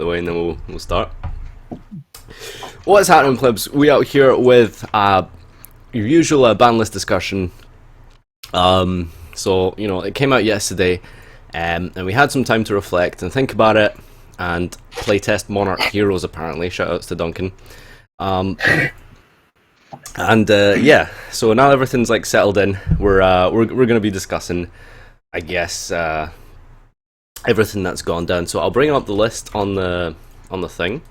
the way, and then we'll start. What's happening, plebs? We out here with your usual ban list discussion. So it came out yesterday, and we had some time to reflect and think about it, and playtest Monarch Heroes. Apparently, shoutouts to Duncan. Yeah, so now everything's like settled in. We're gonna be discussing, I guess, everything that's gone down. So I'll bring up the list on the thing.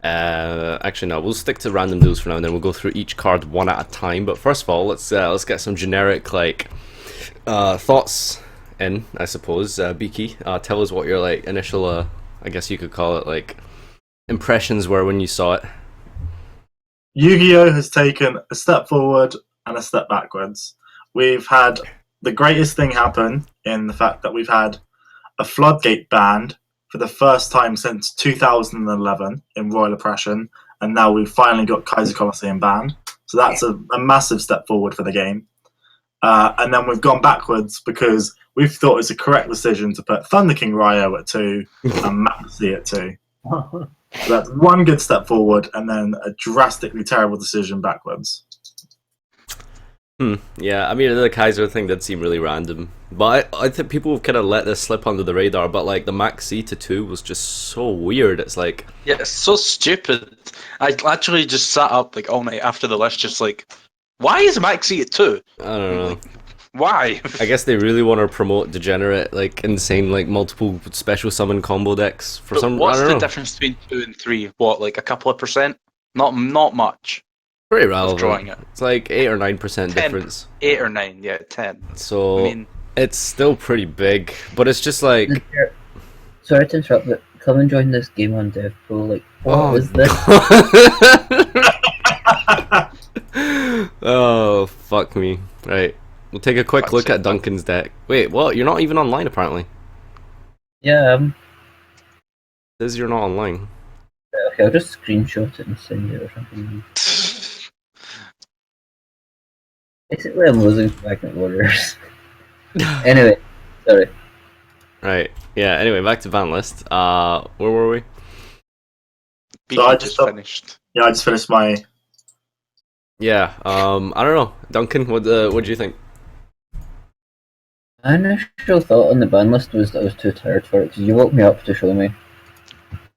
Actually, no, we'll stick to random duels for now, and then we'll go through each card one at a time. But first of all, let's get some generic thoughts in, I suppose. Beaky, tell us what your initial, I guess you could call it, impressions were when you saw it. Yu-Gi-Oh! Has taken a step forward and a step backwards. We've had the greatest thing happen in the fact that we've had a Floodgate banned for the first time since 2011 in Royal Oppression, and now we've finally got Kaiser Coliseum banned. So that's a massive step forward for the game. And then we've gone backwards because we've thought it was a correct decision to put Thunder King Ryo at 2 and Maxi at 2. So that's one good step forward, and then a drastically terrible decision backwards. Yeah, I mean, the Kaiser thing did seem really random, but I think people have kind of let this slip under the radar. But the Max C to 2 was just so weird. It's yeah, it's so stupid. I actually just sat up all night after the list, just why is Max C at 2? I don't know. Why? I guess they really want to promote degenerate, insane, multiple special summon combo decks for some. What's I don't the know. difference between 2 and 3? What, a couple of percent? Not much. Pretty relevant. Drawing it. It's 8 or 9% difference. 8 or 9, yeah, 10. So I mean, it's still pretty big, but it's just Sorry to interrupt, but come and join this game on DevPro. What is this? Oh, fuck me. Right. We'll take a quick look at Duncan's deck. Wait, what? You're not even online, apparently. Yeah, It says you're not online. okay, I'll just screenshot it and send it or something. Basically, I'm losing to Magnet Warriors. Anyway, sorry. Right. Yeah, anyway, back to ban list. Where were we? So I just finished. Yeah, I just finished my... Yeah, I don't know. Duncan, what do you think? My initial thought on the ban list was that I was too tired for it, because you woke me up to show me.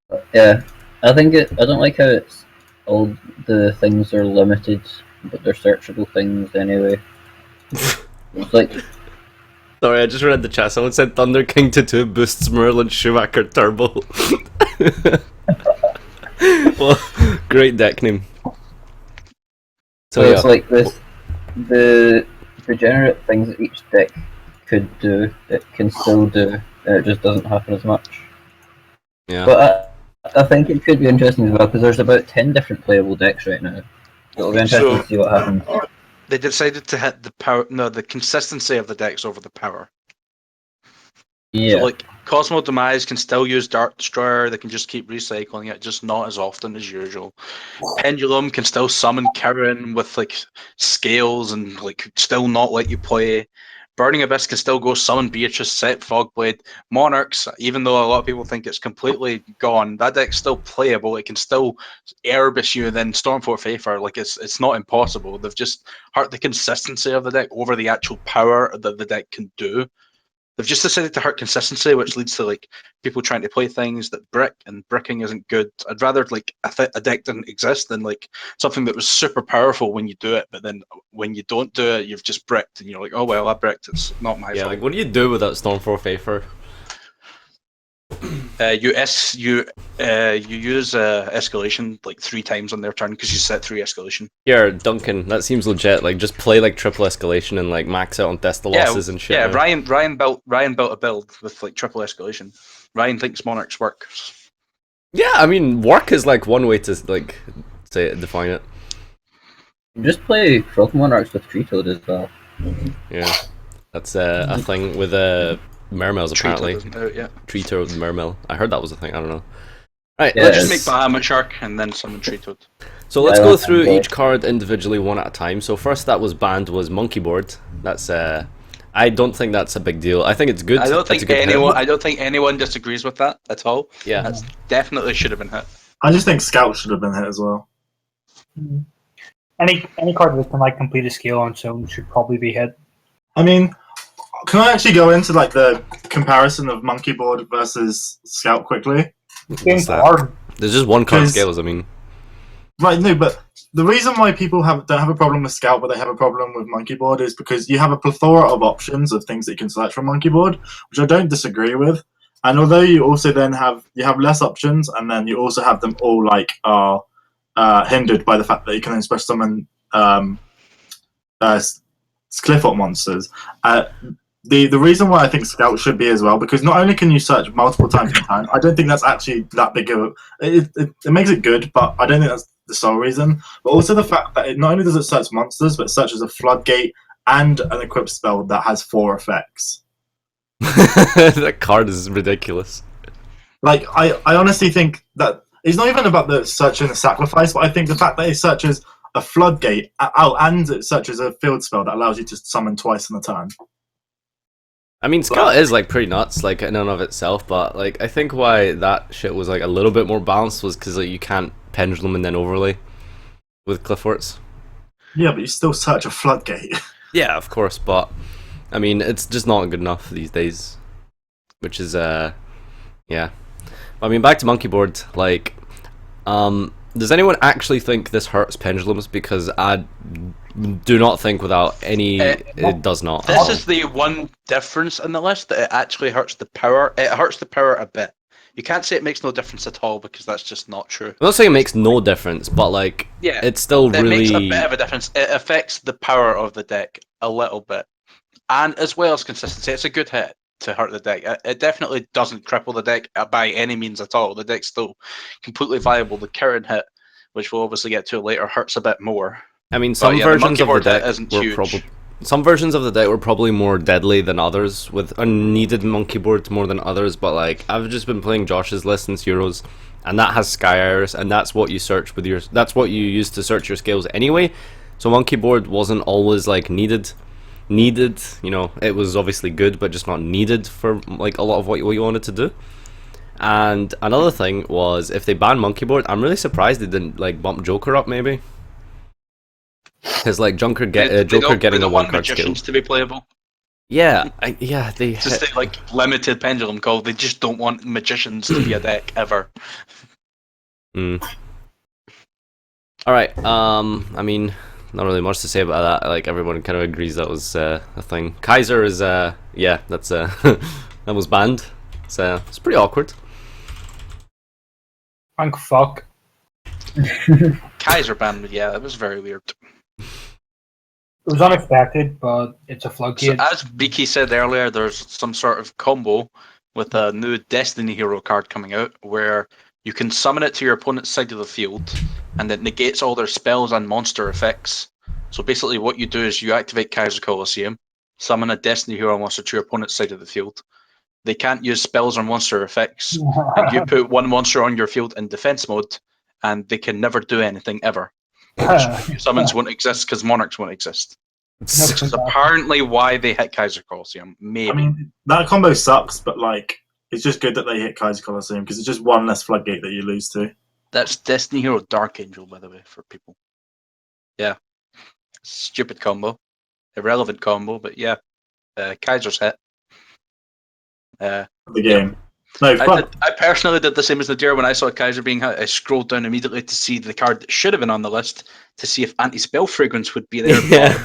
But yeah, I don't like how it's all the things are limited, but they're searchable things anyway. It's Sorry, I just read the chat. Someone said Thunder King to 2 boosts Merlin Schumacher Turbo. Well, great deck name. So it's the degenerate things that each deck could do, it can still do, and it just doesn't happen as much. Yeah. But I think it could be interesting as well, because there's about 10 different playable decks right now. It'll be interesting to see what happens. They decided to hit the consistency of the decks over the power. Yeah. So Cosmo Demise can still use Dark Destroyer, they can just keep recycling it, just not as often as usual. Pendulum can still summon Kirin with scales and still not let you play. Burning Abyss can still go summon Beatrice, set Fogblade. Monarchs, even though a lot of people think it's completely gone, that deck's still playable. It can still Erebus you and then Stormfort Fafer. It's not impossible. They've just hurt the consistency of the deck over the actual power that the deck can do. They've just decided to hurt consistency, which leads to people trying to play things that brick, and bricking isn't good. I'd rather a deck didn't exist than something that was super powerful when you do it, but then when you don't do it, you've just bricked, and you're like, oh well, I bricked. It's not my fault. What do you do with that Stormfort Fafer? You use escalation 3 times on their turn because you set 3 escalation. Yeah, Duncan, that seems legit. Just play triple escalation and max out on Desta losses and shit. Yeah, man. Ryan built a build with triple escalation. Ryan thinks Monarchs works. Yeah, I mean, work is one way to define it. Just play Frog Monarchs with Tree Toad as well. Yeah, that's a thing with Mermails apparently. Tree Toad with Mermail. I heard that was a thing. I don't know. Right, Yeah, let's just make Bahamut Shark and then summon Tree Toad. So let's go through each card individually one at a time. So first that was banned was Monkeyboard. That's I I don't think that's a big deal. I think it's good. I don't It's a think good hit. anyone. I don't think anyone disagrees with that at all. Yeah. That's definitely should have been hit. I just think Scout should have been hit as well. Any card that can like complete a skill on its own should probably be hit. I mean, can I actually go into like the comparison of Monkeyboard versus Scout quickly? This game's that? hard. There's just one card Because- scales. I mean, Right, no, but the reason why people don't have a problem with Scout, but they have a problem with Monkeyboard, is because you have a plethora of options of things that you can select from Monkeyboard, which I don't disagree with. And although you also then have less options, and then you also have them all like are hindered by the fact that you can only special summon Cliffort monsters. The reason why I think Scout should be as well, because not only can you search multiple times in time, I don't think that's actually that big of it makes it good, but I don't think that's the sole reason. But also the fact that not only does it search monsters, but it searches a Floodgate and an equipped spell that has 4 effects. that card is ridiculous. Like, I honestly think that it's not even about the searching a sacrifice, but I think the fact that it searches a Floodgate and it searches a field spell that allows you to summon twice in a turn. I mean, Scout is like pretty nuts, like in and of itself, but like I think why that shit was like a little bit more balanced was because like you can't pendulum and then overlay with Clifforts. Yeah, but you still search a Floodgate. Yeah, of course, but I mean, it's just not good enough these days, which is yeah. I mean, back to Monkeyboard, like, does anyone actually think this hurts pendulums? Because I do not think without any, it does not. This is the one difference in the list that it actually hurts the power. It hurts the power a bit. You can't say it makes no difference at all because that's just not true. I'm not saying it makes no difference, but like, Yeah, it's still it really. makes a bit of a difference. It affects the power of the deck a little bit, and as well as consistency. It's a good hit to hurt the deck. It definitely doesn't cripple the deck by any means at all. The deck's still completely viable. The current hit, which we'll obviously get to later, hurts a bit more. I mean, some yeah, versions of the Monkeyboard deck isn't were huge. probably. Some versions of the deck were probably more deadly than others, with unneeded Monkeyboard more than others, but like, I've just been playing Josh's list since Euros, and that has Sky Iris, and that's what you search with your, that's what you use to search your scales anyway, so Monkeyboard wasn't always like needed, you know, it was obviously good, but just not needed for like a lot of what you wanted to do. And another thing was, if they banned Monkeyboard, I'm really surprised they didn't like bump Joker up maybe. Because like Joker getting a one card skill. Magicians to be playable. Yeah, they Just the, like limited pendulum call. They just don't want magicians to be a deck ever. All right. I mean, not really much to say about that. Like everyone kind of agrees that was a thing. Kaiser is yeah, that's that was banned. It's pretty awkward. Thank fuck. Kaiser band, yeah, that was very weird. It was unexpected, but it's a So Floodgate. as Beaky said earlier, there's some sort of combo with a new Destiny Hero card coming out where you can summon it to your opponent's side of the field and it negates all their spells and monster effects. So basically what you do is you activate Kaiser Coliseum, summon a Destiny Hero monster to your opponent's side of the field. They can't use spells or monster effects, and you put one monster on your field in defense mode and they can never do anything ever. Summons won't exist because Monarchs won't exist. Which is apparently why they hit Kaiser Coliseum. Maybe. I mean, that combo sucks, but like, it's just good that they hit Kaiser Coliseum because it's just one less Floodgate that you lose to. That's Destiny Hero Dark Angel, by the way, for people. Yeah. Stupid combo. Irrelevant combo, but yeah. Kaiser's hit. The game. No, I personally did the same as Nadir when I saw Kaiser being hit. I scrolled down immediately to see the card that should have been on the list to see if Anti-Spell Fragrance would be there. Yeah.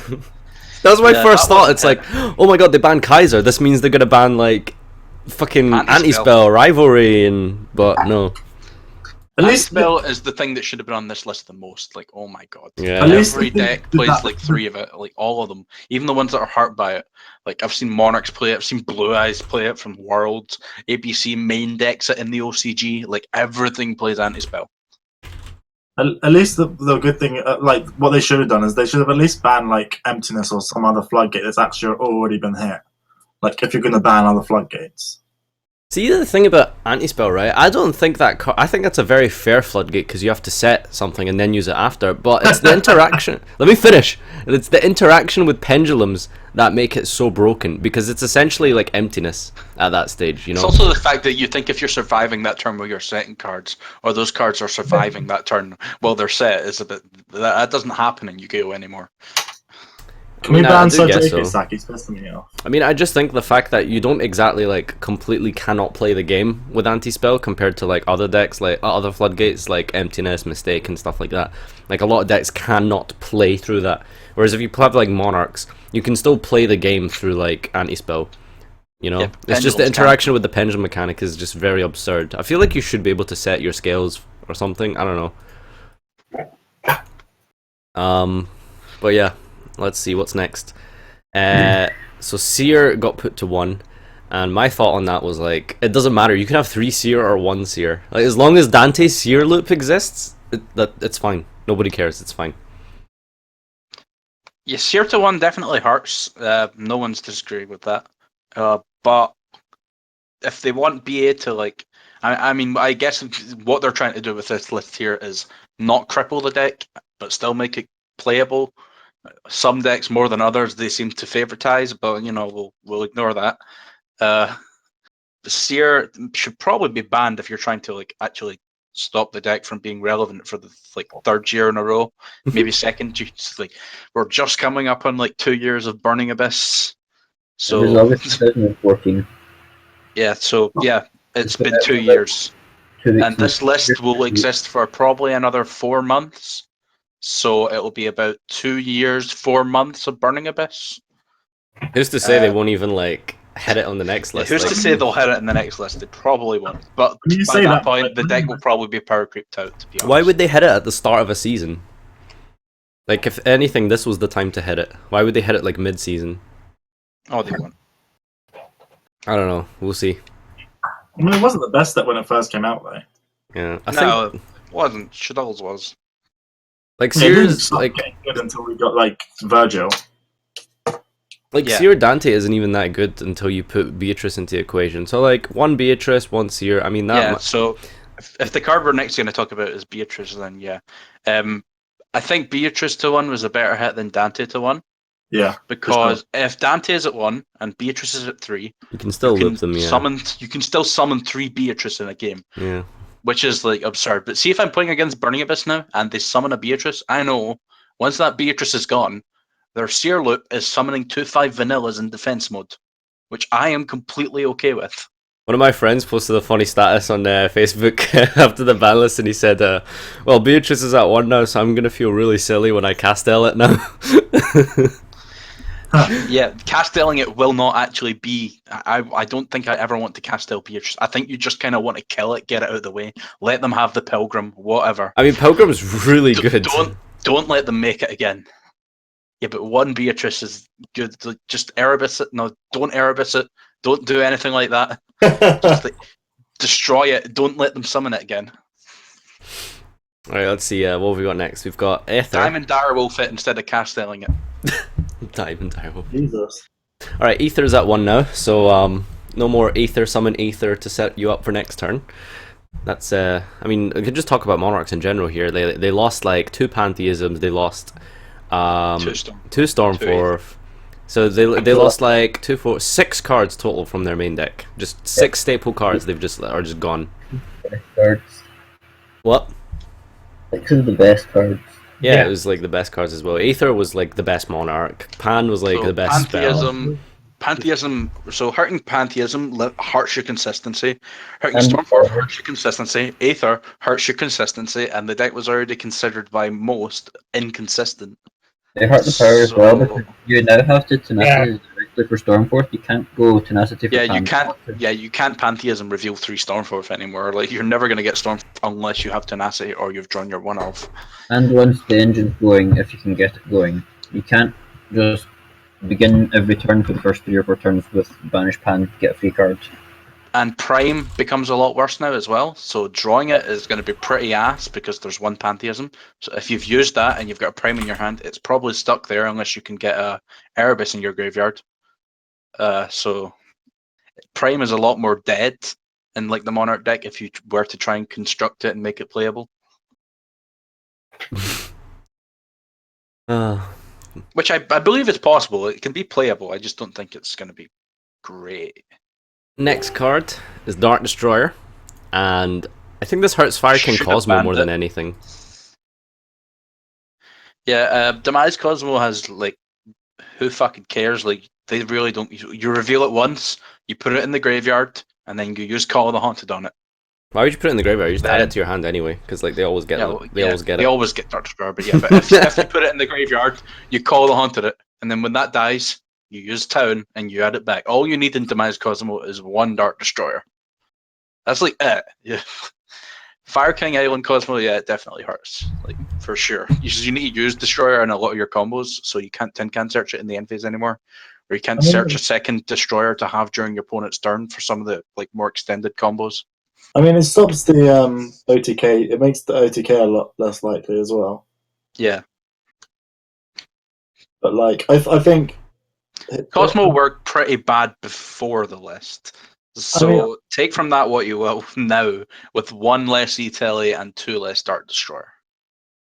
That was my first thought. It's like, oh my god, they banned Kaiser. This means they're gonna ban like fucking Anti-Spell, Rivalry, but no. at least Anti-Spell is the thing that should have been on this list the most. Like, oh my god. Yeah. At least Every they deck did plays that. like 3 of it, like all of them. Even the ones that are hurt by it. Like, I've seen Monarchs play it, I've seen Blue Eyes play it from Worlds, ABC main decks it in the OCG. Like, everything plays Anti-Spell. At least the good thing, like what they should have done is they should have at least banned like Emptiness or some other Floodgate that's actually already been hit. Like if you're going to ban other Floodgates. See, the thing about anti-spell, right? I don't think that... I think that's a very fair floodgate, because you have to set something and then use it after. But it's the interaction... Let me finish! It's the interaction with pendulums that make it so broken, because it's essentially like emptiness at that stage, you know? It's also the fact that you think if you're surviving that turn while you're setting cards, or those cards are surviving that turn while they're set, is a bit... That doesn't happen in Yu-Gi-Oh! Anymore. Can we I ban do guess Sojeki? so. Saki's pissing me off. I mean, I just think the fact that you don't exactly, like, completely cannot play the game with anti-spell compared to, like, other decks, like, other floodgates, like Emptiness, Mistake, and stuff like that. Like, a lot of decks cannot play through that. Whereas if you have, like, Monarchs, you can still play the game through, like, anti-spell. You know? Yeah, it's just the interaction with the pendulum mechanic is just very absurd. I feel like you should be able to set your scales or something. I don't know. But yeah, let's see what's next. So Seer got put to 1, and my thought on that was like, it doesn't matter. You can have 3 Seer or 1 Seer. Like, as long as Dante's Seer loop exists, it's fine. Nobody cares. It's fine. Yeah, Seer to 1 definitely hurts. No one's disagreeing with that. But if they want BA to, like, I mean, I guess what they're trying to do with this list here is not cripple the deck, but still make it playable. Some decks more than others they seem to favoritize, but you know we'll ignore that. The Seer should probably be banned if you're trying to like actually stop the deck from being relevant for the like 3rd year in a row, maybe 2nd. Like we're just coming up on like 2 years of Burning Abyss, It was so August 2014. yeah. So yeah, it's been 2 years, 2 weeks. and this list will exist for probably another 4 months. So it'll be about 2 years, 4 months of Burning Abyss. Who's to say they won't even like hit it on the next list? Who's like... to say they'll hit it in the next list? They probably won't. But You by say that that, point, but- the deck will probably be power creeped out, to be honest. Why would they hit it at the start of a season? Like, if anything, this was the time to hit it. Why would they hit it like mid-season? Oh, they won't. I don't know. We'll see. I mean, it wasn't the best that when it first came out, though. Yeah, I No, think it wasn't. Shadow's was. like It didn't Seer's start like getting good until we got like Virgil. Yeah. Seer Dante isn't even that good until you put Beatrice into the equation. So like 1 Beatrice, 1 Seer. I mean that. Yeah, so if the card we're next going to talk about is Beatrice, then yeah. I think Beatrice to 1 was a better hit than Dante to 1. Yeah. Because if Dante is at 1 and Beatrice is at 3, you can still loop them. Yeah. You can still summon 3 Beatrice in a game. Yeah. Which is like absurd. But see if I'm playing against Burning Abyss now and they summon a Beatrice, I know once that Beatrice is gone, their Seer loop is summoning 2/5 vanillas in defense mode, which I am completely okay with. One of my friends posted a funny status on Facebook after the ban list, and he said, "Well, Beatrice is at 1 now, so I'm gonna feel really silly when I Castel it now." Yeah, castelling it will not actually be. I don't think I ever want to castel Beatrice. I think you just kind of want to kill it, get it out of the way, let them have the Pilgrim, whatever. I mean, Pilgrim's really good. Don't let them make it again. Yeah, but 1 Beatrice is good. Like, just Erebus it. No, don't Erebus it. Don't do anything like that. Just like, destroy it. Don't let them summon it again. Alright, let's see. What have we got next? We've got Aether. Diamond Dire will fit instead of castelling it. Diamond Dire. Jesus. Alright, Aether's at 1 now, so no more Aether, summon Aether to set you up for next turn. That's I mean, we could just talk about Monarchs in general here. They lost like 2 Pantheisms, they lost 2 Stormforth. So they lost like 6 cards total from their main deck. Just 6 staple cards are just gone. Cards. What? 6 of the best cards. Yeah, it was like the best cards as well. Aether was like the best Monarch. Pan was like So the best Pantheism. So hurting Pantheism hurts your consistency. Hurting And Stormforth hurts your consistency. Aether hurts your consistency, and the deck was already considered by most inconsistent. They hurt the power as well, So- because you now have to tenacity directly for Stormforth. You can't go tenacity for Yeah, you Pan. can't. Yeah, you can't Pantheism reveal 3 Stormforth anymore. Like you're never gonna get Stormforth unless you have tenacity or you've drawn your 1 off. And once the engine's going, if you can get it going, you can't just begin every turn for the first 3 or 4 turns with Banish Pan, get a free card. And Prime becomes a lot worse now as well. So drawing it is going to be pretty ass because there's 1 Pantheism. So if you've used that and you've got a Prime in your hand, it's probably stuck there unless you can get a Erebus in your graveyard. So Prime is a lot more dead in like the Monarch deck if you were to try and construct it and make it playable. Which I believe is possible. It can be playable. I just don't think it's going to be great. Next card is Dark Destroyer, and I think this hurts Fire King Should have Cosmo banned more it. than anything. Yeah, Demise Cosmo has like, who fucking cares? Like, they really don't. You reveal it once, you put it in the graveyard, and then you use Call of the Haunted on it. Why would you put it in the graveyard? You just add Then- it to your hand anyway, because like they always get They it. always get Dark Destroyer, but yeah, but if you put it in the graveyard, you Call the Haunted it, and then when that dies, you use Town and you add it back. All you need in Demise Cosmo is one Dark Destroyer. That's like it. Yeah. Fire King Island Cosmo, yeah, it definitely hurts, like for sure. You need to use Destroyer in a lot of your combos, so you can't tin can search it in the end phase anymore, or you can't search a second Destroyer to have during your opponent's turn for some of the like more extended combos. I mean, it stops the OTK. It makes the OTK a lot less likely as well. Yeah, But like, I think Cosmo worked pretty bad before the list, so take from that what you will now, with one less E-Telly and two less Dark Destroyer.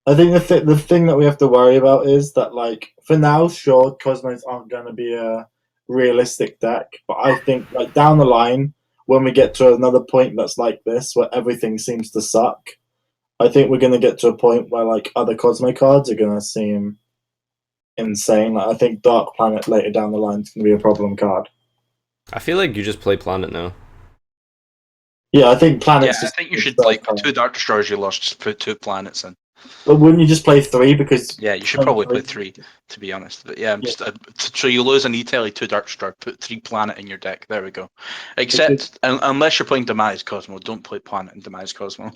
I think the thing that we have to worry about is that, like, for now, sure, Cosmos aren't going to be a realistic deck, but I think like down the line, when we get to another point that's like this, where everything seems to suck, I think we're going to get to a point where like other Cosmo cards are going to seem insane. Like, I think Dark Planet later down the line is going to be a problem card. I feel like you just play Planet now. Yeah, I think Planet's Yeah, I just think you should like two Dark Destroyers you lost, just put two planets in. But wouldn't you just play 3 because? Yeah, you should probably play 3, to be honest. But yeah, just so you lose an E-Telly, 2 Dark Destroyer, put 3 planet in your deck. There we go. Except unless you're playing Demise Cosmo, don't play planet in Demise Cosmo.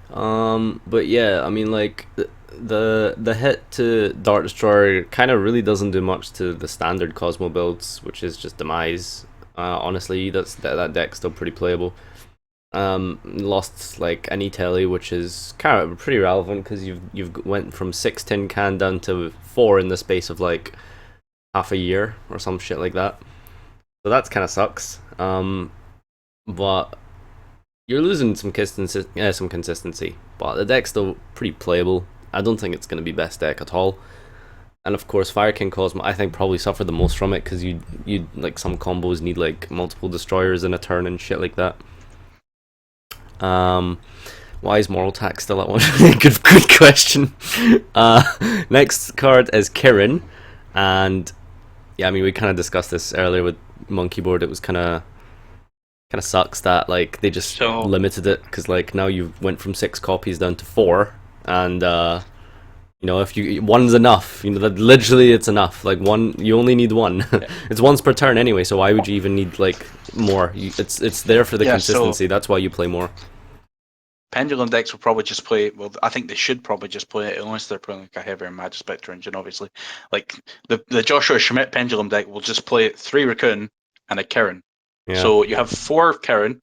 But yeah, I mean, like the hit to Dark Destroyer kind of really doesn't do much to the standard Cosmo builds, which is just Demise. Honestly, that deck's still pretty playable. Lost like an E-Telly, which is kind of pretty relevant because you've went from 6 tin can down to 4 in the space of like half a year or some shit like that. So that's kind of sucks. But you're losing some consistency. But the deck's still pretty playable. I don't think it's going to be best deck at all. And of course, Fire King Cosmo, I think probably suffered the most from it because you like some combos need like multiple destroyers in a turn and shit like that. Why is Moral Tax still at 1? good question. Next card is Kirin, and yeah, I mean we kind of discussed this earlier with Monkeyboard. It was kind of sucks that like they just limited it because like now you went from 6 copies down to 4, and you know, if one's enough, you know, that literally it's enough. Like one, you only need one. Yeah. It's once per turn anyway, so why would you even need like more? It's there for the consistency. That's why you play more. Pendulum decks will probably just play. Well, I think they should probably just play it unless they're playing like a heavier Magic Spectre engine. Obviously, like the Joshua Schmidt Pendulum deck will just play 3 Raccoon and a Kirin. Yeah. So you have 4 Kirin,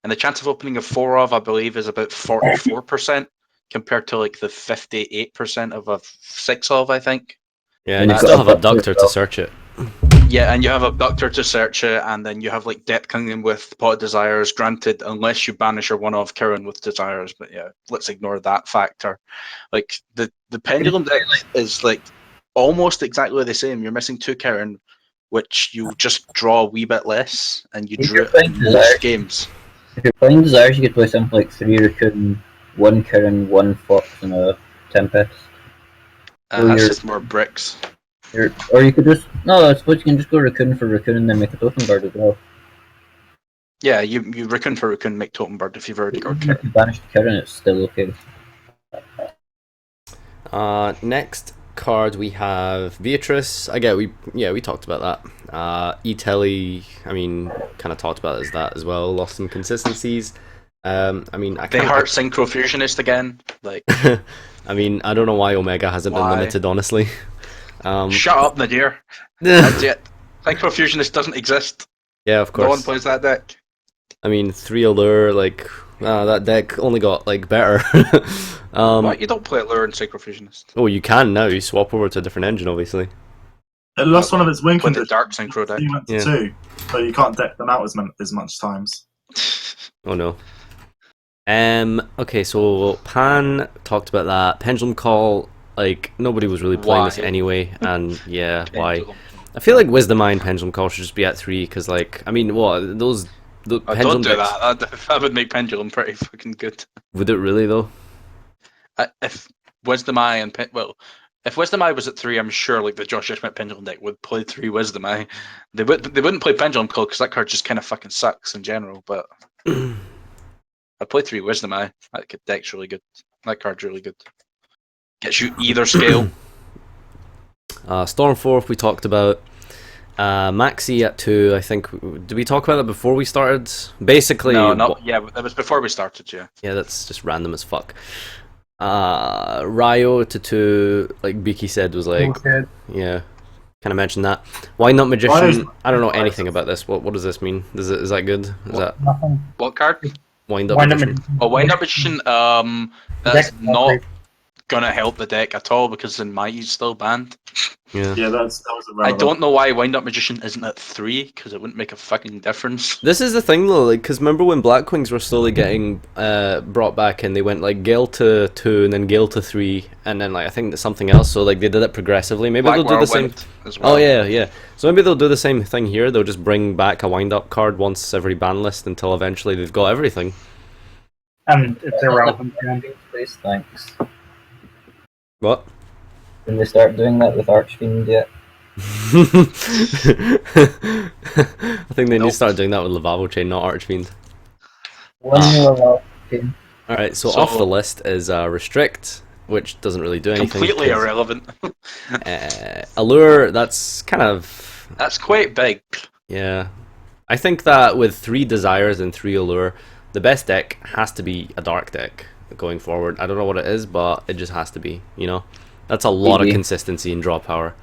and the chance of opening a 4 of, I believe, is about 44%. Compared to like the 58% of a 6 of, I think. Yeah, and you still have Abductor to search it. Yeah, and you have Abductor to search it, and then you have like Depth Kingdom with Pot of Desires, granted, unless you banish your 1-of Kirin with Desires. But yeah, let's ignore that factor. Like the Pendulum deck is like almost exactly the same. You're missing 2 Kirin, which you just draw a wee bit less, and you drew it in most games. If you're playing Desires, you could play something like 3 Raccoon, 1 Kirin, 1 Fox, and a Tempest. That's just more bricks. Or you could just... No, I suppose you can just go Raccoon for Raccoon and then make a Totem Bird as well. Yeah, you Raccoon for Raccoon, make Totem Bird if you've already got Kirin. If you banish Kirin, it's still okay. Next card we have Beatrice. We talked about that. E-Telly, I mean, kind of talked about that as well. Lost some consistencies. I mean, they hurt Synchro Fusionist again. Like, I mean, I don't know why Omega hasn't been limited, honestly. Shut up, Nadir. That's it. Synchro Fusionist doesn't exist. Yeah, of course. No one plays that deck. I mean, 3 Allure, like, that deck only got like better. What? You don't play Allure and Synchro Fusionist? Oh, you can now. You swap over to a different engine, obviously. It lost one of its win With the conditions. Dark Synchro deck. You went to Yeah. 2, so you can't deck them out as much times. Oh no. Okay, so Pan talked about that. Pendulum Call, like, nobody was really playing this Why? anyway, and yeah, why? Pendulum. I feel like Wisdom Eye and Pendulum Call should just be at 3, because, like, I mean, what, those... The Oh, Pendulum don't do decks- that. That would make Pendulum pretty fucking good. Would it really, though? If Wisdom Eye and if Wisdom Eye was at 3, I'm sure like the Josh Schmidt Pendulum deck would play 3 Wisdom Eye. They wouldn't play Pendulum Call because that card just kind of fucking sucks in general. But I'd play 3 Wisdom Eye. That deck's really good. That card's really good. Gets you either scale. Stormforth we talked about. Maxi at 2, I think. Did we talk about that before we started? Basically, No, not yeah. That was before we started. Yeah. yeah, that's just random as fuck. Ryo to 2, like Beaky said, was like, Okay. yeah, kind of mentioned that. Wind Up Magician, Ryo's- I don't know anything about this. What does this mean? Is that good? Is that Nothing. What card? Wind Up Wind up Magician? magician. Oh, Wind Up Magician. That's Deck not upgrade. gonna help the deck at all because then Mighty's still banned. Yeah. Yeah, that was I irrelevant. don't know why Wind Up Magician isn't at 3 because it wouldn't make a fucking difference. This is the thing though, like, because remember when Blackwings were slowly getting brought back and they went like Gale to 2 and then Gale to 3 and then like I think something else, so like they did it progressively. Maybe Black they'll do the same. Whirlwind as well. Oh yeah. So maybe they'll do the same thing here. They'll just bring back a wind up card once every ban list until eventually they've got everything. And it's irrelevant. Yeah. Please, thanks. What? Can they start doing that with Archfiend yet? I think they need to Nope. start doing that with Lavabo Chain, not Archfiend. One more Archfiend. Alright, so So- off the list is Restrict, which doesn't really do anything. Completely 'cause, irrelevant. Allure, that's kind of... That's quite big. Yeah. I think that with 3 Desires and 3 Allure, the best deck has to be a Dark deck going forward. I don't know what it is, but it just has to be, you know? That's a lot of Maybe. consistency and draw power.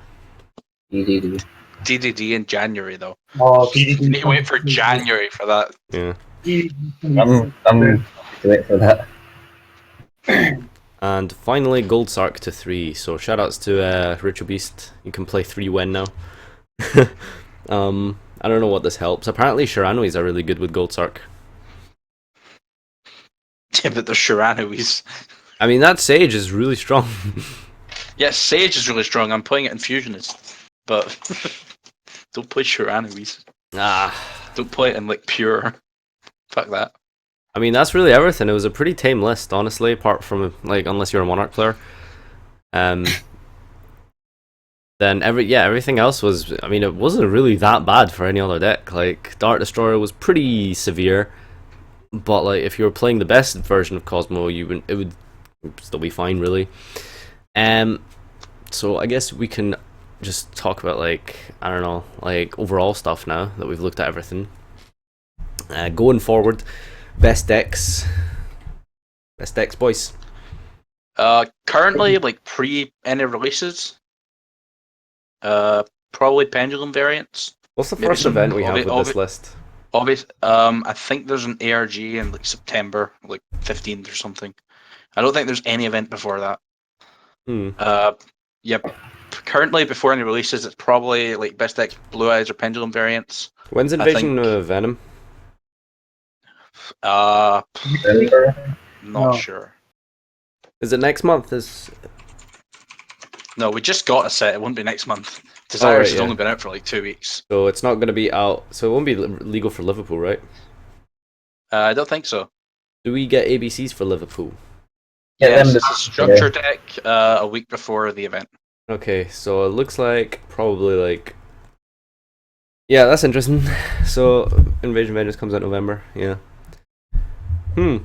DDD. DDD in January though. Oh, You need to wait for January for that. Yeah. I'm to wait for that. And finally, Gold Sark to 3. So shoutouts to Ritual Beast. You can play 3 Win now. I don't know what this helps. Apparently Shiranois are really good with Gold Sark. Yeah, but the Shiranois. I mean, that Sage is really strong. Yeah, Sage is really strong. I'm playing it in Fusionist. But don't play Shiranois. Ah, Don't play it in like pure. Fuck that. I mean, that's really everything. It was a pretty tame list, honestly, apart from, like, unless you're a Monarch player. Then everything else was, I mean, it wasn't really that bad for any other deck. Like, Dart Destroyer was pretty severe, but like if you were playing the best version of Cosmo, it would still be fine, really. So I guess we can just talk about, like, I don't know, like overall stuff now that we've looked at everything. Going forward, best decks, boys. Currently, like pre any releases, probably Pendulum variants. What's the Maybe first some event we have obvi- with this obvi- list? Obvious. I think there's an ARG in like September, like 15th or something. I don't think there's any event before that. Hmm. Yep. Currently, before any releases, it's probably like best decks, Blue Eyes or Pendulum variants. When's I Invasion think- of Venom? Remember? Not No. sure. Is it next month? No, we just got a set. It won't be next month. Desires right, has yeah. only been out for like 2 weeks. So it's not going to be out. So it won't be legal for Liverpool, right? I don't think so. Do we get ABCs for Liverpool? Yeah, Yes, them it's a structure deck a week before the event. Okay, so it looks like probably like... Yeah, that's interesting. So Invasion Vengeance comes out November, yeah. The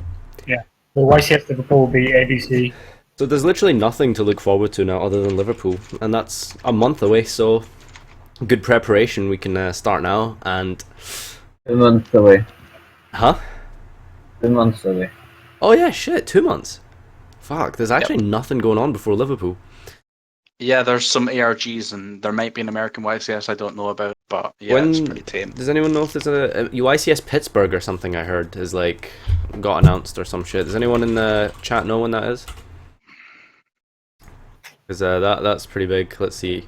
YCF Liverpool will be ABC. So there's literally nothing to look forward to now other than Liverpool, and that's a month away, so good preparation. We can start now, and... 2 months away. Huh? 2 months away. Oh yeah, shit, 2 months. Fuck, there's actually nothing going on before Liverpool. Yeah, there's some ARGs and there might be an American YCS I don't know about, but yeah, it's When- pretty tame. Does anyone know if there's a UICS Pittsburgh or something I heard is like got announced or some shit? Does anyone in the chat know when that is? Because that's pretty big. Let's see.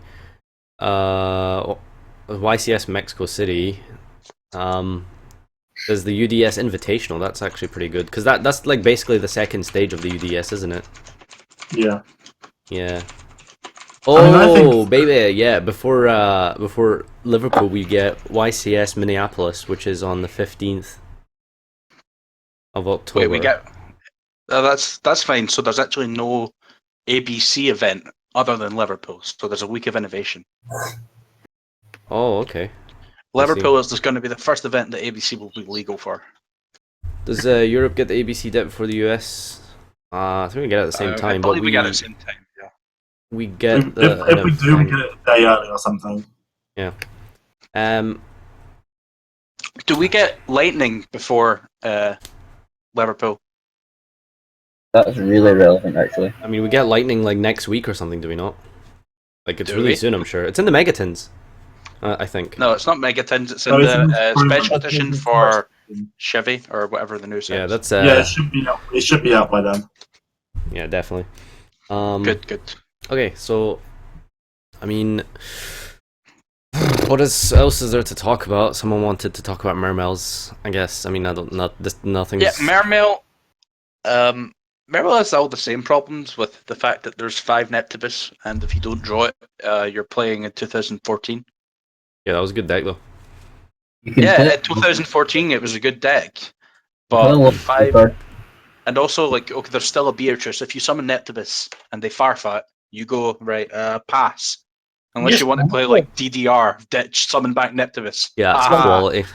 YCS Mexico City. There's the UDS Invitational. That's actually pretty good because that's like basically the second stage of the UDS, isn't it? Yeah. Yeah. I mean, I think- Oh, baby, yeah. Before Liverpool, we get YCS Minneapolis, which is on the 15th of October. Wait, we get. That's fine. So there's actually no ABC event other than Liverpool. So there's a week of innovation. Oh, okay. Liverpool is just going to be the first event that ABC will be legal for. Does Europe get the ABC dip for the US? I think we get it at the same time. I believe we get it at the same time. Yeah. We get If we do, we get it a day early or something. Yeah. Do we get Lightning before Liverpool? That's really relevant, actually. I mean, we get Lightning like next week or something, do we not? Like, it's Do really we? soon, I'm sure. It's in the Megatons, I think. No, it's not Megatons. It's in No, it's the in special the- edition for Chevy or whatever the new set. Yeah, is. that's Yeah, it should be out. It should be out by then. yeah, definitely. Good. Okay, so I mean, what else is there to talk about? Someone wanted to talk about Mermails, I guess. I mean, nothing. Yeah, Mermail. Mermail has all the same problems with the fact that there's 5 Neptibus, and if you don't draw it, you're playing in 2014. Yeah, that was a good deck though. You can Yeah, put in 2014 it was a good deck, put a but lot of 5. card- And also, like, okay, there's still a Beatrice. If you summon Neptibus and they Farfa, you go, right, pass. Unless Yes, you want to play, like, DDR, ditch, summon back Neptibus. Yeah, it's Ah. quality.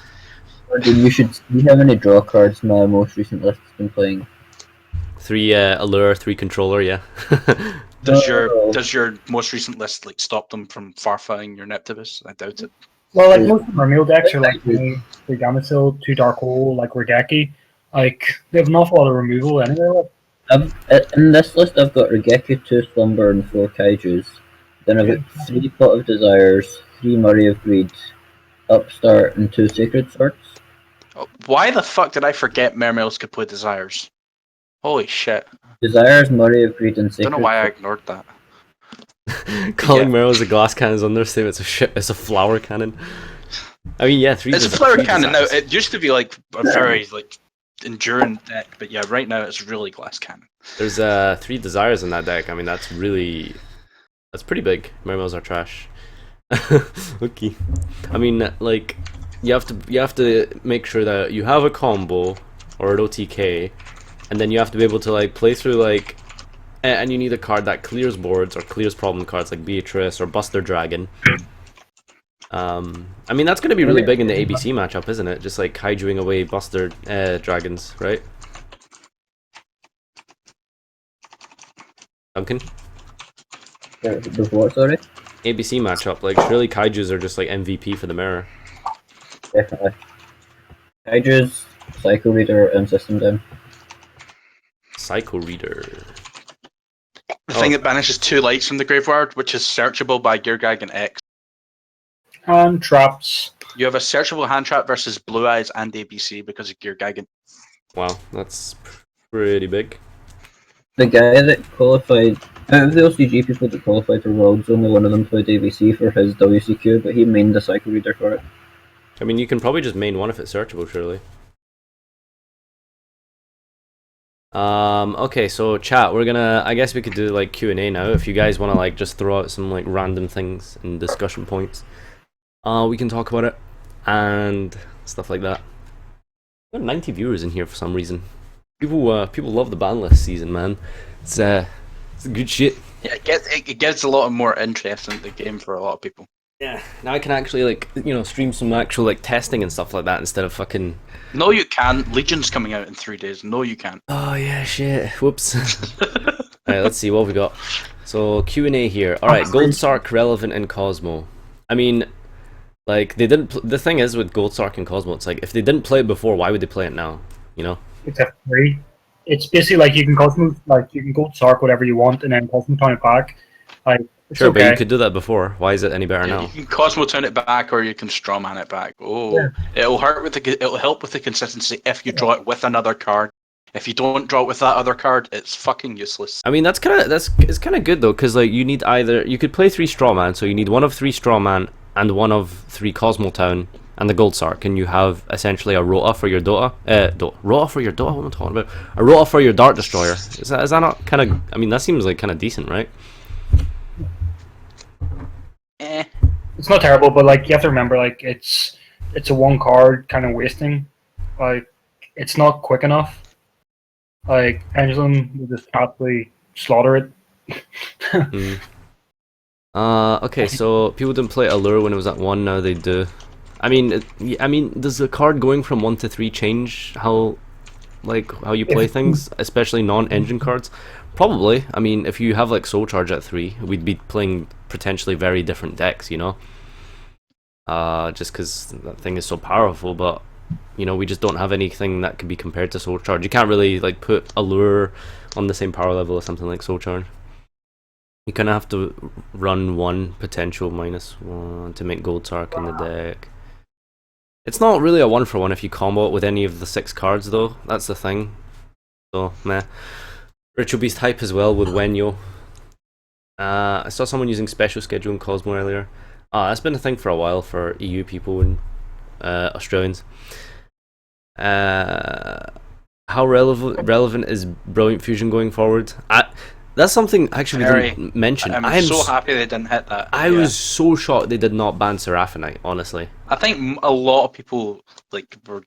You should see how many draw cards my most recent list has been playing. 3 Allure, 3 Controller, yeah. Does No. your most recent list, like, stop them from Farfaing your Neptibus? I doubt it. Well, like most of our meal decks are like the Gamacil, 2 Dark Hole, like Regeki. Like they have an awful lot of removal anyway. In this list, I've got Regeki, 2 Slumber, and 4 Kaijus. Then I've got 3 Pot of Desires, 3 Murray of Greed, Upstart, and 2 Sacred Swords. Why the fuck did I forget Mermails could play Desires? Holy shit. Desires, Murray of Greed, and I Sacred don't know why I Swords. ignored that. Calling Yeah. Meryl's a glass cannon is understatement. It's a flower cannon. I mean, yeah, 3. It's a flower cannon now. It used to be, like, a very, like, enduring deck, but yeah, right now it's really glass cannon. There's 3 Desires in that deck. I mean, that's pretty big. Mermails are trash. Okay. I mean, like, you have to make sure that you have a combo or an OTK, and then you have to be able to like play through like, and you need a card that clears boards or clears problem cards like Beatrice or Buster Dragon. I mean, that's going to be really big in the ABC matchup, isn't it? Just like kaijuing away Buster Dragons, right? Duncan? The what, sorry? ABC matchup, like surely kaijus are just like MVP for the mirror. Definitely. Kaijus, Psycho Reader, and System Down. Psycho Reader. The thing that banishes 2 lights from the graveyard, which is searchable by Geargag and X. And traps. You have a searchable hand trap versus Blue Eyes and ABC because of Geargag. Wow, that's pretty big. The guy that qualified, out of the LCG people that qualified for Worlds, only one of them played ABC for his WCQ, but he mained the Psycho Reader for it. I mean, you can probably just main one if it's searchable, surely. Okay, so chat, I guess we could do like Q&A now. If you guys want to like just throw out some like random things and discussion points, we can talk about it and stuff like that. We've got 90 viewers in here for some reason. People love the ban list season, man. It's good shit. Yeah, it gets a lot more interest in the game for a lot of people. Yeah, now I can actually like stream some actual like testing and stuff like that instead of fucking. No, you can't. Legion's coming out in 3 days. No, you can't. Oh yeah, shit. Whoops. Alright, let's see what we got. So Q&A here. Alright, Gold Sark relevant in Cosmo. I mean, like they didn't. The thing is with Gold Sark and Cosmo, it's like if they didn't play it before, why would they play it now? You know. It's a free. It's basically like you can Gold Sark whatever you want, and then Cosmo Town it back. Like it's Sure, okay. but you could do that before. Why is it any better Yeah, now? you can Cosmo turn it back, or you can Strawman it back. Oh, Yeah. it'll help with the consistency if you draw it with another card. If you don't draw it with that other card, it's fucking useless. I mean, it's kind of good though, because like you need you could play 3 Strawman, so you need 1 of 3 Strawman and 1 of 3 Cosmo Town and the Gold Sark, and you have essentially a Rota for your Dota. Rota for your Dota? What am I talking about? A Rota for your Dart Destroyer. Is that not kind of? I mean, that seems like kind of decent, right? It's not terrible, but like you have to remember, like it's a 1 card kind of wasting. Like it's not quick enough. Like Pendulum will just absolutely slaughter it. Okay, so people didn't play Allure when it was at 1. Now they do. I mean, does the card going from 1 to 3 change how you play things, especially non-engine cards? Probably. I mean, if you have like Soul Charge at 3, we'd be playing potentially very different decks, you know. Just because that thing is so powerful, but you know, we just don't have anything that could be compared to Soul Charge. You can't really like put Allure on the same power level as something like Soul Charge. You kind of have to run 1 potential -1 to make Gold Sark in the deck. It's not really a 1-for-1 if you combo it with any of the 6 cards, though. That's the thing. So, meh. Ritual Beast hype as well with Wenyo. I saw someone using special schedule in Cosmo earlier. That's been a thing for a while for EU people and Australians. How relevant is Brilliant Fusion going forward? That's something actually we didn't mention. I'm so happy they didn't hit that. I was so shocked they did not ban Seraphonite, honestly. I think a lot of people like were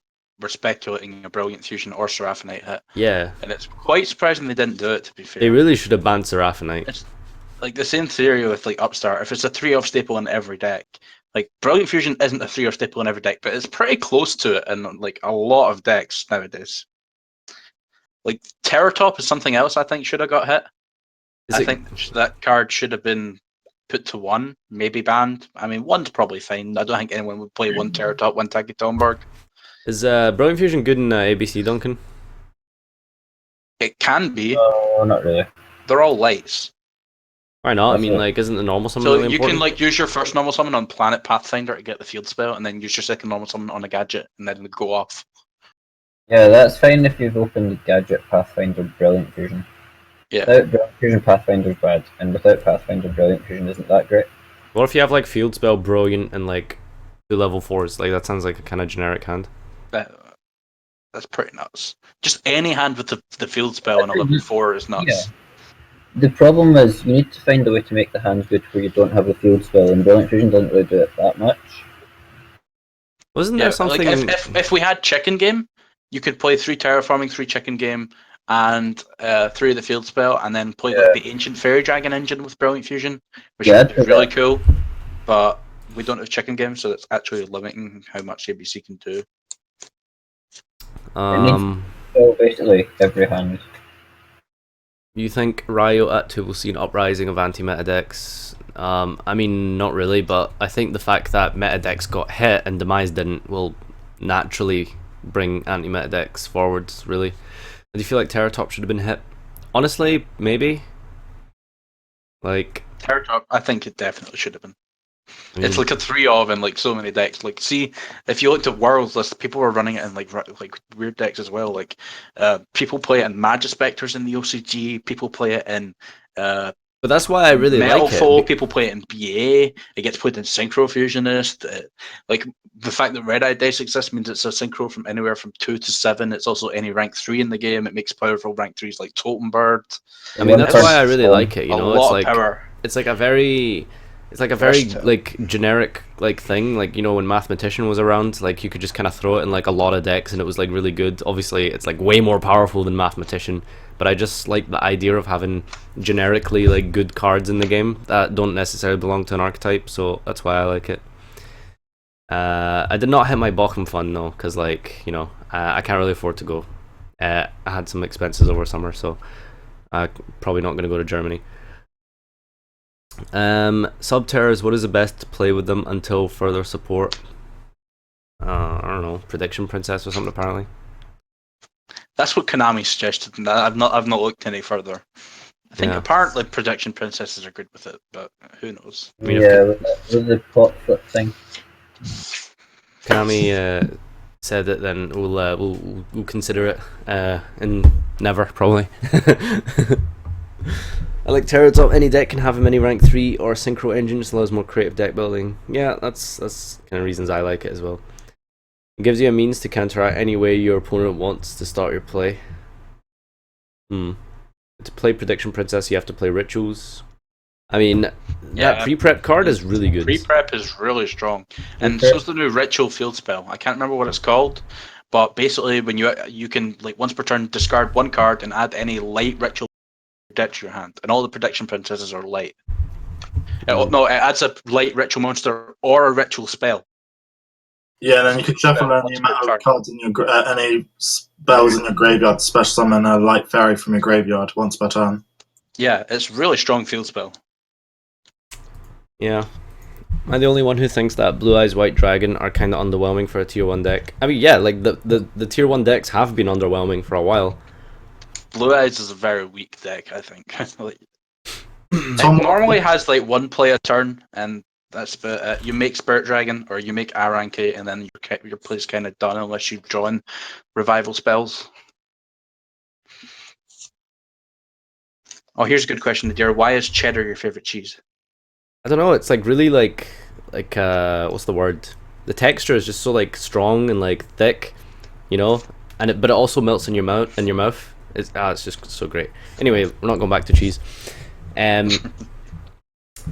speculating a Brilliant Fusion or Seraphonite hit. Yeah. And it's quite surprising they didn't do it, to be fair. They really should have banned Seraphonite. It's like the same theory with like Upstart. If it's a 3-off staple in every deck, like Brilliant Fusion isn't a 3-off staple in every deck, but it's pretty close to it in like a lot of decks nowadays. Like Terratop is something else I think should have got hit. I think that card should have been put to 1, maybe banned. I mean, 1's probably fine. I don't think anyone would play 1 Terratop, 1 Taki Tomberg. Is Brilliant Fusion good in ABC, Duncan? It can be. Oh, not really. They're all lights. Why not? I mean, like, isn't the normal summon So really you important? can like use your first normal summon on Planet Pathfinder to get the field spell, and then use your second normal summon on a gadget, and then go off. Yeah, that's fine if you've opened Gadget, Pathfinder, Brilliant Fusion. Yeah. Without Brilliant Fusion, Pathfinder's bad, and without Pathfinder, Brilliant Fusion isn't that great. What if you have like Field Spell, Brilliant, and like 2 level 4s? Like, that sounds like a kind of generic hand. That's pretty nuts. Just any hand with the field spell on a level 4 is nuts. Yeah. The problem is you need to find a way to make the hand good where you don't have the field spell, and Brilliant Fusion doesn't really do it that much. Wasn't there something? Like if we had Chicken Game, you could play 3 Terraforming, 3 Chicken Game, and 3 of the field spell, and then play like the Ancient Fairy Dragon engine with Brilliant Fusion, which would be really cool. But we don't have Chicken Game, so it's actually limiting how much ABC can do. So basically, every hand. You think Riot at 2 will see an uprising of anti-meta decks? I mean, not really, but I think the fact that meta decks got hit and Demise didn't will naturally bring anti-meta decks forwards, really. Do you feel like Terratop should have been hit? Honestly, maybe. Like Terratop, I think it definitely should have been. It's like a 3-of in like so many decks. Like, see, if you looked at Worlds list, people were running it in like weird decks as well. Like, people play it in Magispectors in the OCG. People play it in but that's why I really Metal like Foe. it. People play it in BA. It gets played in Synchro Fusionist. Like the fact that Red Eye Dice exists means it's a synchro from anywhere from 2 to 7. It's also any rank 3 in the game. It makes powerful rank 3s like Totem Bird. I mean, that's why I really like it. You know, lot of power. It's like a very like generic like thing. Like, you know, when Mathematician was around, like you could just kind of throw it in like a lot of decks and it was like really good. Obviously, it's like way more powerful than Mathematician, but I just like the idea of having generically like good cards in the game that don't necessarily belong to an archetype. So that's why I like it. I did not hit my Bochum fund though, because like, you know, I can't really afford to go. I had some expenses over summer, so I'm probably not going to go to Germany. Subterrors, what is the best to play with them until further support? I don't know, Prediction Princess or something apparently. That's what Konami suggested, and I've not looked any further. I think apparently Prediction Princesses are good with it, but who knows? I mean, with the pot flip thing. Konami said it, then we'll consider it. And never probably. I like Terratop. Any deck can have a mini rank 3 or synchro engine, just allows more creative deck building. Yeah, that's kind of reasons I like it as well. It gives you a means to counteract any way your opponent wants to start your play. To play Prediction Princess, you have to play Rituals. I mean, that pre-prep card is really good. Pre-prep is really strong, and so's the new Ritual field spell. I can't remember what it's called, but basically, when you can, like, once per turn, discard one card and add any light Ritual deck to your hand, and all the Prediction Princesses are light. No, it adds a light Ritual monster or a Ritual spell. Yeah, and then you can shuffle any amount of cards in your any spells in your graveyard, special summon a light fairy from your graveyard once per turn. Yeah, it's really strong field spell. Yeah. Am I the only one who thinks that Blue Eyes White Dragon are kind of underwhelming for a tier 1 deck? I mean, yeah, like the tier 1 decks have been underwhelming for a while. Blue Eyes is a very weak deck, I think. Like, it normally has like one play a turn, and that's about it. You make Spirit Dragon or you make Aranke, and then your play's kind of done unless you draw in revival spells. Oh, here's a good question, Nadir. Why is cheddar your favorite cheese? I don't know. It's like really like what's the word? The texture is just so like strong and like thick, you know, and but it also melts in your mouth. It's just so great. Anyway, we're not going back to cheese.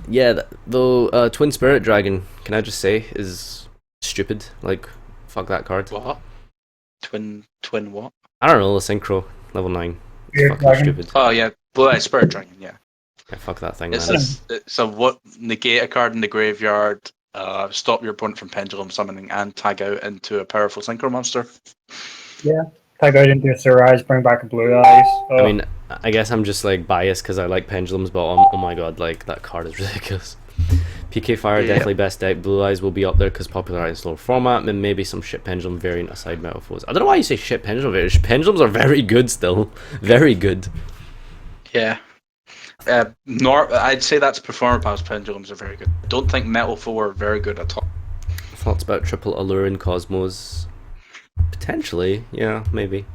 Yeah, though Twin Spirit Dragon, can I just say, is stupid. Like, fuck that card. What? Twin what? I don't know, the synchro level 9. It's fucking Dragon. stupid. Oh yeah, Blue Eye Spirit Dragon. Yeah. Yeah, fuck that thing, It's man. it's a what negate a card in the graveyard, stop your opponent from pendulum summoning, and tag out into a powerful synchro monster. Yeah. Tag out into a Surprise, bring back a Blue Eyes. I mean, I guess I'm just like biased because I like pendulums, but oh my god, like that card is ridiculous. PK Fire, definitely best deck. Blue Eyes will be up there because popular in slower format, and maybe some shit pendulum variant aside Metalfoes. I don't know why you say shit pendulum variant. Pendulums are very good still. Very good. Yeah. I'd say that's Performer Pass pendulums are very good. I don't think Metal 4 are very good at all. Thoughts about triple Allure and Cosmos? Potentially, yeah, maybe.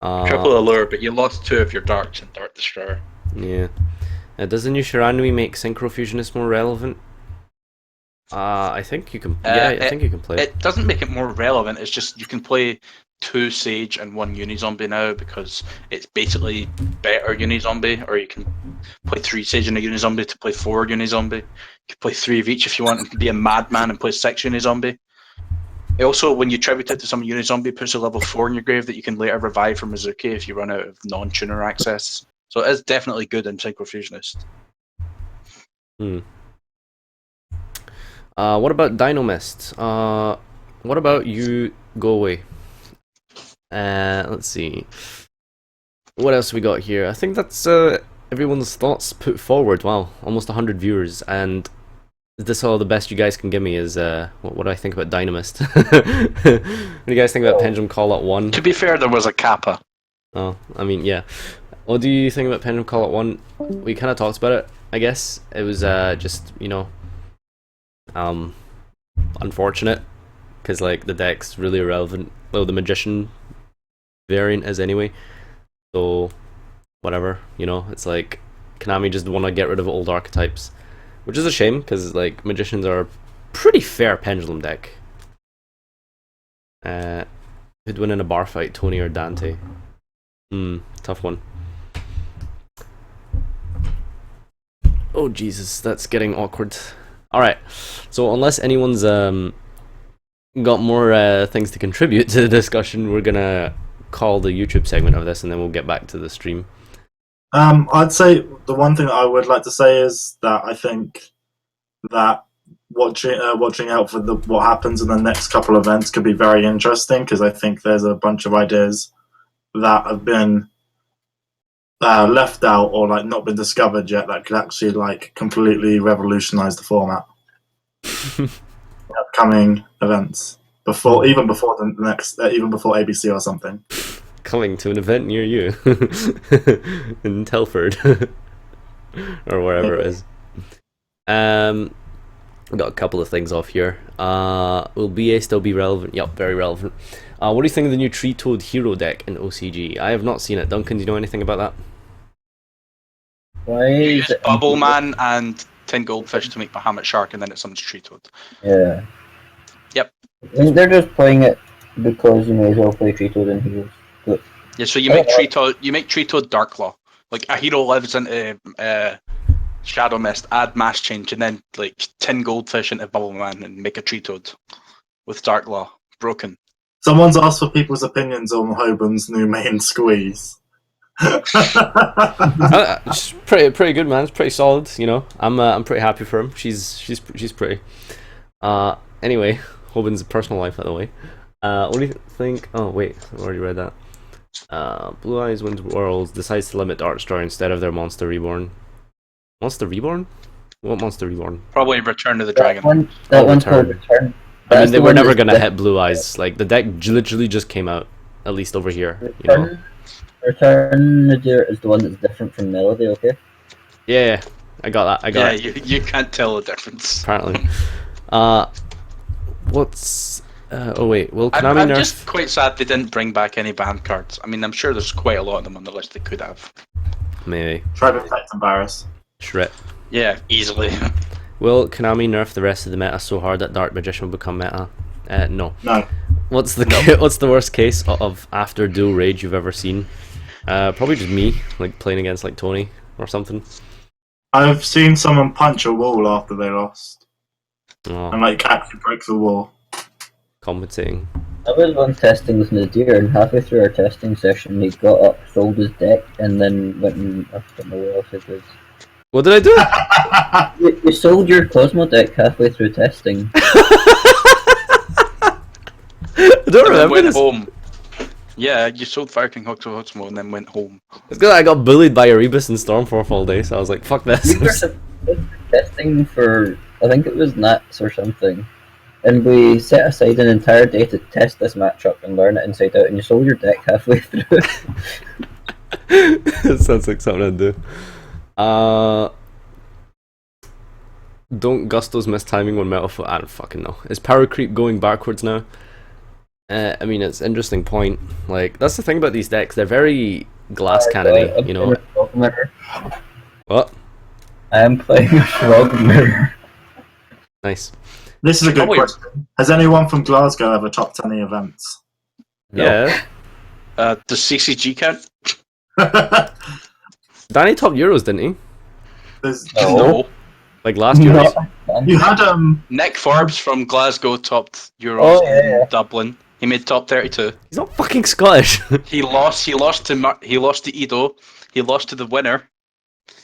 Triple Allure, but you lost 2 of your darks in Dark Destroyer. Yeah. Does the new Shiranui make Synchro Fusionists more relevant? I think you can. Yeah, I think you can play it. It doesn't make it more relevant. It's just you can play 2 Sage and 1 Unizombie now because it's basically better Unizombie, or you can play 3 Sage and a Unizombie to play 4 Unizombie. You can play 3 of each if you want and be a madman and play 6 Unizombie. It also, when you tribute it to some Unizombie, puts a level 4 in your grave that you can later revive from Mizuki if you run out of non-tuner access. So it is definitely good in Synchro Fusionist. What about Dynamist? What about you go away? Let's see. What else we got here? I think that's everyone's thoughts put forward. Wow, almost 100 viewers, and is this all the best you guys can give me? Is what do I think about Dynamist? What do you guys think about Pendulum Call at 1? To be fair, there was a Kappa. Oh, I mean, yeah. What do you think about Pendulum Call at 1? We kind of talked about it, I guess. It was just, you know, unfortunate, because like the deck's really irrelevant. Well, the Magician variant is anyway. So, whatever, you know, it's like Konami just want to get rid of old archetypes, which is a shame, because like Magicians are a pretty fair Pendulum deck. Who'd win in a bar fight, Tony or Dante? Tough one. Oh Jesus, that's getting awkward. Alright, so unless anyone's got more things to contribute to the discussion, we're gonna call the YouTube segment of this, and then we'll get back to the stream. I'd say the one thing that I would like to say is that I think that watching out for what happens in the next couple of events could be very interesting, because I think there's a bunch of ideas that have been left out or like not been discovered yet that could actually like completely revolutionize the format. Upcoming events even before the next even before ABC or something. Coming to an event near you in Telford or wherever it is. I got a couple of things off here. Will BA still be relevant? Yep, very relevant. What do you think of the new Tree Toad hero deck in OCG? I have not seen it. Duncan, do you know anything about that? Why You is use it Bubble Man and 10 Goldfish to make Bahamut Shark, and then it summons Tree Toad. Yeah. Yep. I think they're just playing it because you may as well play Tree Toad and Heroes. But Yeah, so you make Tree Toad. You make Tree Toad Darklaw. Like a hero lives into Shadow Mist, add Mass Change, and then like 10 Goldfish into Bubble Man and make a Tree Toad with Darklaw broken. Someone's asked for people's opinions on Hobun's new main squeeze. It's pretty good, man. It's pretty solid. You know, I'm pretty happy for him. She's pretty. Anyway, Hobin's personal life, by the way. What do you think? Oh wait, I already read that. Blue Eyes wins Worlds, decides to limit Dark Destroyer instead of their Monster Reborn. Monster Reborn? What Monster Reborn? Probably Return to the Dragon. That one's called Return. I mean, they were never gonna hit Blue Eyes. Like the deck literally just came out, at least over here. You know. Return is the one that's different from Melody. Okay. Yeah, I got that. I got it. You can't tell the difference. Apparently. What's? Oh wait, will Konami I'm nerf? just quite sad they didn't bring back any banned cards. I mean, I'm sure there's quite a lot of them on the list they could have. Maybe. Try to protect Embarrass. Shred. Yeah, easily. Will Konami nerf the rest of the meta so hard that Dark Magician will become meta? No. No. What's the worst case of after dual rage you've ever seen? Probably just me, like playing against like Tony or something. I've seen someone punch a wall after they lost. Oh, And like actually break the wall. compensating. I was once testing with Nadir, and halfway through our testing session, he got up, sold his deck, and then went and I don't know what else it was. What did I do? You sold your Cosmo deck halfway through testing. I don't And then remember went this. home. Yeah, you sold Fire King Hoxmo and then went home. It's because I got bullied by Erebus and Stormforth all day, so I was like, fuck this. We were testing for, I think it was Nats or something, and we set aside an entire day to test this matchup and learn it inside out, and you sold your deck halfway through. It sounds like something I'd do. Don't Gusto's miss timing when Metalfoot? I don't fucking know. Is Power Creep going backwards now? I mean, it's an interesting point. Like, that's the thing about these decks. They're very glass cannony, you know. What? I am playing a Frog Mirror. Nice. This is a good Oh, wait. question. Has anyone from Glasgow ever topped any events? Yeah. Does CCG count? Danny topped Euros, didn't he? There's, No. Like last Euros. You had Nick Forbes from Glasgow topped Euros Oh, yeah. in Dublin. He made top 32. He's not fucking Scottish. He lost to Edo. He lost to the winner.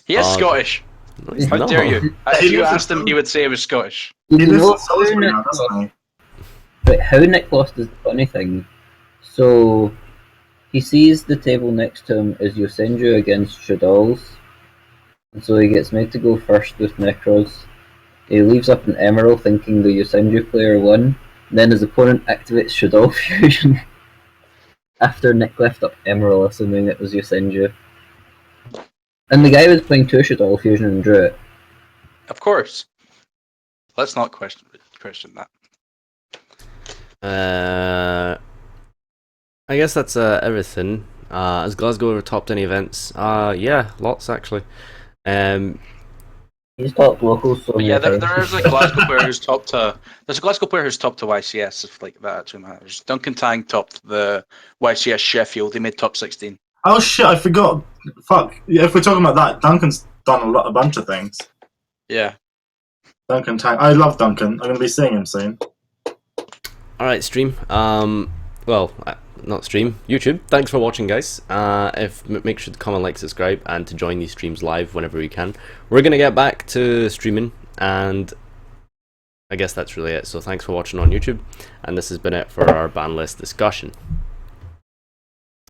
He is Oh, Scottish. No, he's How not. dare you? If He you lives in asked him, he would say he was Scottish. You he lives know in Salisbury now, Nick doesn't he? But how Nick lost is the funny thing. So he sees the table next to him is Yosenju against Shadol's, and so he gets made to go first with Necros. He leaves up an Emerald thinking the Yosenju player won. Then his opponent activates Shadol Fusion after Nick left up Emerald, assuming it was Yosenju. And the guy was playing 2 Shadol Fusion and drew it. Of course. Let's not question that. I guess that's everything. Has Glasgow ever topped any events? Yeah, lots actually. He's top locals, so But yeah, many there times. is a Glasgow player who's topped to. There's a Glasgow player who's topped to YCS, if like that actually matters. Duncan Tang topped the YCS Sheffield. He made top 16. Oh shit, I forgot. Fuck. Yeah, if we're talking about that, Duncan's done a bunch of things. Yeah. Duncan Tang. I love Duncan. I'm going to be seeing him soon. Alright, stream. Well, not stream, YouTube. Thanks for watching, guys. Make sure to comment, like, subscribe, and to join these streams live whenever you can. We're gonna get back to streaming, and I guess that's really it. So thanks for watching on YouTube, and this has been it for our ban list discussion.